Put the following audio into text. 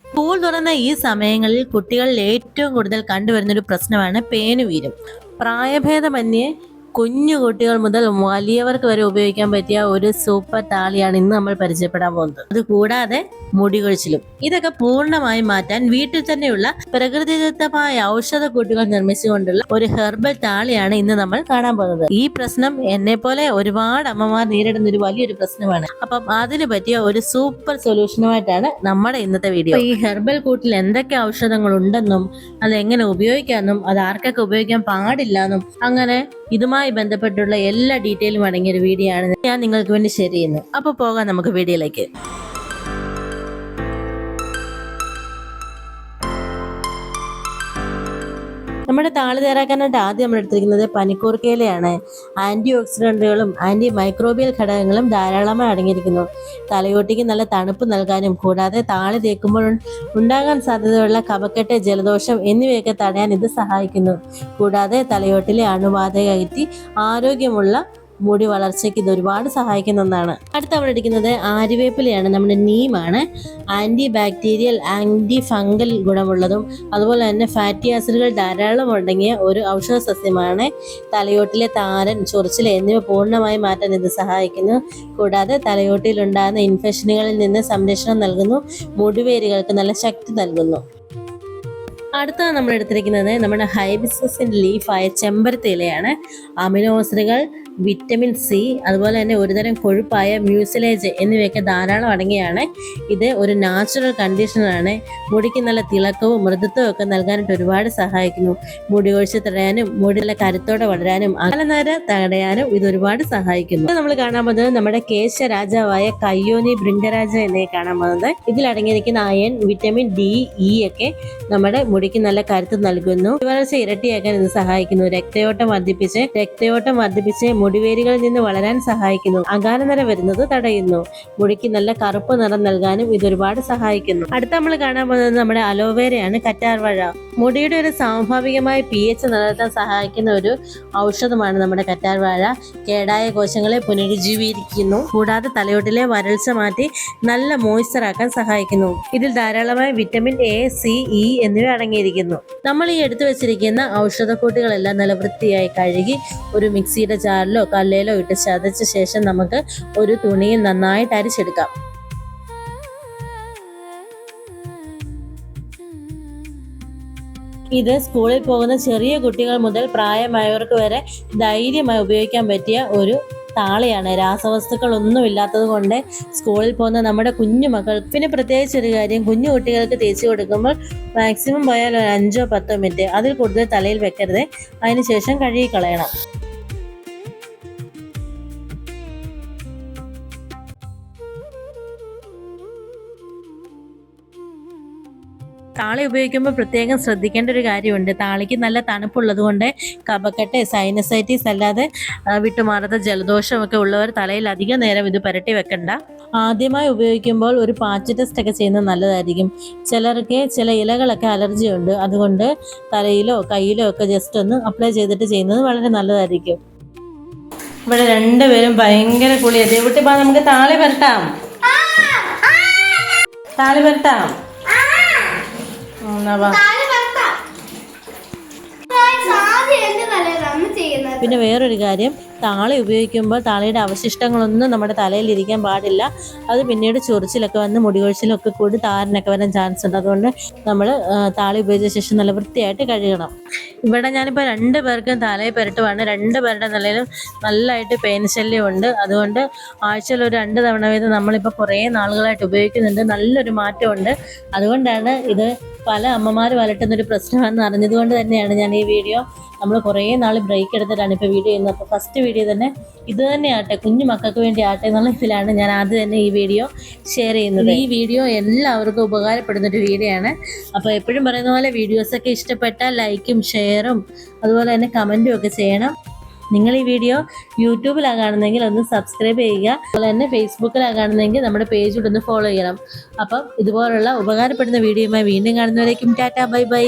School തുറന്ന ഈ സമയങ്ങളിൽ കുട്ടികളിൽ ഏറ്റവും കൂടുതൽ കണ്ടുവരുന്നൊരു പ്രശ്നമാണ് പേനുവീരും. പ്രായഭേദമന്യേ കുഞ്ഞു കുട്ടികൾ മുതൽ വലിയവർക്ക് വരെ ഉപയോഗിക്കാൻ പറ്റിയ ഒരു സൂപ്പർ താളിയാണ് ഇന്ന് നമ്മൾ പരിചയപ്പെടാൻ പോകുന്നത്. അതുകൂടാതെ മുടി കൊഴിച്ചിലും. ഇതൊക്കെ പൂർണ്ണമായി മാറ്റാൻ വീട്ടിൽ തന്നെയുള്ള പ്രകൃതിദത്തമായ ഔഷധക്കൂട്ടുകൾ നിർമ്മിച്ചുകൊണ്ടുള്ള ഒരു ഹെർബൽ താളിയാണ് ഇന്ന് നമ്മൾ കാണാൻ പോകുന്നത്. ഈ പ്രശ്നം എന്നെ പോലെ ഒരുപാട് അമ്മമാർ നേരിടുന്ന ഒരു വലിയൊരു പ്രശ്നമാണ്. അപ്പം അതിന് പറ്റിയ ഒരു സൂപ്പർ സൊല്യൂഷനുമായിട്ടാണ് നമ്മുടെ ഇന്നത്തെ വീഡിയോ. ഈ ഹെർബൽ കൂട്ടിൽ എന്തൊക്കെ ഔഷധങ്ങൾ ഉണ്ടെന്നും അത് എങ്ങനെ ഉപയോഗിക്കാമെന്നും അത് ആർക്കൊക്കെ ഉപയോഗിക്കാൻ പാടില്ല എന്നും അങ്ങനെ ഇതുമായി ബന്ധപ്പെട്ടുള്ള എല്ലാ ഡീറ്റെയിലും അടങ്ങിയ ഒരു വീഡിയോ ആണ് ഞാൻ നിങ്ങൾക്ക് വേണ്ടി ഷെയർ ചെയ്യുന്നത്. അപ്പോൾ പോകാം നമുക്ക് വീഡിയോയിലേക്ക്. നമ്മുടെ താളി തയ്യാറാക്കാനായിട്ട് ആദ്യം നമ്മൾ എടുത്തിരിക്കുന്നത് പനിക്കൂർക്കയിലയാണ്. ആന്റി ഓക്സിഡന്റുകളും ആന്റി മൈക്രോബിയൽ ഘടകങ്ങളും ധാരാളമായി അടങ്ങിയിരിക്കുന്നു. തലയോട്ടിക്ക് നല്ല തണുപ്പ് നൽകാനും കൂടാതെ താളി തേക്കുമ്പോൾ ഉണ്ടാകാൻ സാധ്യതയുള്ള കഫക്കെട്ട്, ജലദോഷം എന്നിവയൊക്കെ തടയാൻ ഇത് സഹായിക്കുന്നു. കൂടാതെ തലയോട്ടിലെ അണുബാധ അകറ്റി ആരോഗ്യമുള്ള മുടി വളർച്ചയ്ക്ക് ഇത് ഒരുപാട് സഹായിക്കുന്ന ഒന്നാണ്. അടുത്ത അവിടെ എടുക്കുന്നത് ആര്യവേപ്പിലയാണ്. നമ്മുടെ നീമാണ്. ആന്റി ബാക്ടീരിയൽ, ആന്റി ഫംഗൽ ഗുണമുള്ളതും അതുപോലെ തന്നെ ഫാറ്റി ആസിഡുകൾ ധാരാളം അടങ്ങിയ ഒരു ഔഷധ സസ്യമാണ്. തലയോട്ടിലെ താരൻ, ചൊറിച്ചിൽ എന്നിവ പൂർണ്ണമായി മാറ്റാൻ ഇത് സഹായിക്കുന്നു. കൂടാതെ തലയോട്ടിൽ ഉണ്ടാകുന്ന ഇൻഫെക്ഷനുകളിൽ നിന്ന് സംരക്ഷണം നൽകുന്നു. മുടിവേരുകൾക്ക് നല്ല ശക്തി നൽകുന്നു. അടുത്ത നമ്മൾ എടുത്തിരിക്കുന്നത് നമ്മുടെ ഹൈബിസ്കസിന്റെ ലീഫായ ചെമ്പരത്തി ഇലയാണ്. അമിനോ ആസിഡുകൾ, വിറ്റമിൻ സി, അതുപോലെ തന്നെ ഒരുതരം കൊഴുപ്പായ മ്യൂസിലേജ് എന്നിവയൊക്കെ ധാരാളം അടങ്ങിയാണ്. ഇത് ഒരു നാച്ചുറൽ കണ്ടീഷണറാണ്. മുടിക്ക് നല്ല തിളക്കവും മൃദുത്വവും ഒക്കെ നൽകാനായിട്ട് ഒരുപാട് സഹായിക്കുന്നു. മുടി കൊഴിച്ചിൽ തടയാനും മുടി നല്ല കരുത്തോടെ വളരാനും അകലനര തടയാനും ഇത് ഒരുപാട് സഹായിക്കുന്നു. നമ്മൾ കാണാൻ പോകുന്നത് നമ്മുടെ കേശരാജാവായ കയ്യോനി ഭൃംഗരാജ എന്നെ കാണാൻ പോകുന്നത്. ഇതിൽ അടങ്ങിയിരിക്കുന്ന അയൺ, വിറ്റമിൻ ഡി, ഇ ഒക്കെ നമ്മുടെ മുടിക്ക് നല്ല കരുത്ത് നൽകുന്നു. വളർച്ച ഇരട്ടിയാക്കാൻ ഇത് സഹായിക്കുന്നു. രക്തയോട്ടം വർദ്ധിപ്പിച്ച് മുടിവേരുകളിൽ നിന്ന് വളരാൻ സഹായിക്കുന്നു. അകാലനര വരുന്നത് തടയുന്നു. മുടിക്ക് നല്ല കറുപ്പ് നിറം നൽകാനും ഇത് ഒരുപാട് സഹായിക്കുന്നു. അടുത്ത നമ്മൾ കാണാൻ പോകുന്നത് നമ്മുടെ അലോവേരയാണ്. കറ്റാർവാഴ മുടിയുടെ ഒരു സ്വാഭാവികമായ pH നിലനിർത്താൻ സഹായിക്കുന്ന ഒരു ഔഷധമാണ് നമ്മുടെ കറ്റാർവാഴ. കേടായ കോശങ്ങളെ പുനരുജ്ജീവിക്കുന്നു. കൂടാതെ തലയോട്ടിലെ വരൾച്ച മാറ്റി നല്ല മോയ്സ്ചർ ആക്കാൻ സഹായിക്കുന്നു. ഇതിൽ ധാരാളമായി വിറ്റമിൻ എ, സി, ഇ എന്നിവ അടങ്ങിയിരിക്കുന്നു. നമ്മൾ ഈ എടുത്തു വെച്ചിരിക്കുന്ന ഔഷധക്കൂട്ടുകളെല്ലാം നല്ല വൃത്തിയായി കഴുകി ഒരു മിക്സിയുടെ ജാറിലോ കല്ലിലോ ഇട്ട് ചതച്ച ശേഷം നമുക്ക് ഒരു തുണിയിൽ നന്നായിട്ട് അരിച്ചെടുക്കാം. ഇത് സ്കൂളിൽ പോകുന്ന ചെറിയ കുട്ടികൾ മുതൽ പ്രായമായവർക്ക് വരെ ധൈര്യമായി ഉപയോഗിക്കാൻ പറ്റിയ ഒരു താളിയാണ്. രാസവസ്തുക്കൾ ഒന്നും ഇല്ലാത്തത് കൊണ്ട് സ്കൂളിൽ പോകുന്ന നമ്മുടെ കുഞ്ഞു മക്കൾക്ക്, പിന്നെ പ്രത്യേകിച്ചൊരു കാര്യം, കുഞ്ഞു കുട്ടികൾക്ക് തേച്ച് കൊടുക്കുമ്പോൾ മാക്സിമം പോയാൽ 5-10 മിനിറ്റ്, അതിൽ കൂടുതൽ തലയിൽ വെക്കരുത്. അതിനുശേഷം കഴുകി കളയണം. താളി ഉപയോഗിക്കുമ്പോൾ പ്രത്യേകം ശ്രദ്ധിക്കേണ്ട ഒരു കാര്യമുണ്ട്. താളിക്ക് നല്ല തണുപ്പുള്ളത് കൊണ്ട് കഫക്കെട്ട്, സൈനസൈറ്റിസ് അല്ലാതെ വിട്ടുമാറാത്ത ജലദോഷമൊക്കെ ഉള്ളവർ തലയിൽ അധികം നേരം ഇത് പുരട്ടി വെക്കണ്ട. ആദ്യമായി ഉപയോഗിക്കുമ്പോൾ ഒരു പാച്ച് ടെസ്റ്റ് ഒക്കെ ചെയ്യുന്നത് നല്ലതായിരിക്കും. ചിലർക്ക് ചില ഇലകളൊക്കെ അലർജി ഉണ്ട്. അതുകൊണ്ട് തലയിലോ കയ്യിലോ ഒക്കെ ജസ്റ്റ് ഒന്ന് അപ്ലൈ ചെയ്തിട്ട് ചെയ്യുന്നത് വളരെ നല്ലതായിരിക്കും. ഇവിടെ രണ്ടുപേരും ഭയങ്കര കുളിയാണ്. ദേവുട്ടി പാ, നമുക്ക് താളി പരട്ടാം. പിന്നെ വേറൊരു കാര്യം, താളി ഉപയോഗിക്കുമ്പോൾ താളിയുടെ അവശിഷ്ടങ്ങളൊന്നും നമ്മുടെ തലയിൽ ഇരിക്കാൻ പാടില്ല. അത് പിന്നീട് ചൊറിച്ചിലൊക്കെ വന്ന് മുടികൊഴിച്ചിലൊക്കെ കൂടി താരനൊക്കെ വരാൻ ചാൻസ് ഉണ്ട്. അതുകൊണ്ട് നമ്മൾ താളി ഉപയോഗിച്ച ശേഷം നല്ല വൃത്തിയായിട്ട് കഴുകണം. ഇവിടെ ഞാനിപ്പോൾ 2 പേർക്കും തലയിൽ പുരട്ടുവാണ്. 2 പേരുടെ തലയിലും നല്ലതായിട്ട് പെയിൻ ശല്യമുണ്ട്. അതുകൊണ്ട് ആഴ്ചയിൽ ഒരു 2 തവണ വീതം നമ്മളിപ്പോൾ കുറേ നാളുകളായിട്ട് ഉപയോഗിക്കുന്നുണ്ട്. നല്ലൊരു മാറ്റമുണ്ട്. അതുകൊണ്ടാണ് ഇത് പല അമ്മമാരും അലട്ടുന്നൊരു പ്രശ്നമാണെന്ന് അറിഞ്ഞതുകൊണ്ട് തന്നെയാണ് ഞാൻ ഈ വീഡിയോ, നമ്മൾ കുറേ നാൾ ബ്രേക്ക് എടുത്തിട്ടാണ് ഇപ്പോൾ വീഡിയോ ചെയ്യുന്നത്. അപ്പോൾ ഫസ്റ്റ് വീഡിയോ തന്നെ ഇത് തന്നെ ആട്ടെ, കുഞ്ഞു മക്കൾക്ക് വേണ്ടി ആട്ടെ എന്നുള്ള ഇതിലാണ് ഞാൻ ആദ്യം തന്നെ ഈ വീഡിയോ ഷെയർ ചെയ്യുന്നത്. ഈ വീഡിയോ എല്ലാവർക്കും ഉപകാരപ്പെടുന്നൊരു വീഡിയോ ആണ്. അപ്പോൾ എപ്പോഴും പറയുന്ന പോലെ വീഡിയോസൊക്കെ ഇഷ്ടപ്പെട്ടാൽ ലൈക്കും ഷെയറും അതുപോലെ തന്നെ കമൻറ്റും ഒക്കെ ചെയ്യണം. നിങ്ങൾ ഈ വീഡിയോ യൂട്യൂബിലാണ് കാണുന്നതെങ്കിൽ ഒന്ന് സബ്സ്ക്രൈബ് ചെയ്യുക. അതുപോലെ തന്നെ ഫേസ്ബുക്കിലാണ് കാണുന്നതെങ്കിൽ നമ്മുടെ പേജ് ഒന്ന് ഫോളോ ചെയ്യണം. അപ്പം ഇതുപോലുള്ള ഉപകാരപ്പെടുന്ന വീഡിയോയുമായി വീണ്ടും കാണുന്നവരേക്കും ടാറ്റാ, ബൈ ബൈ.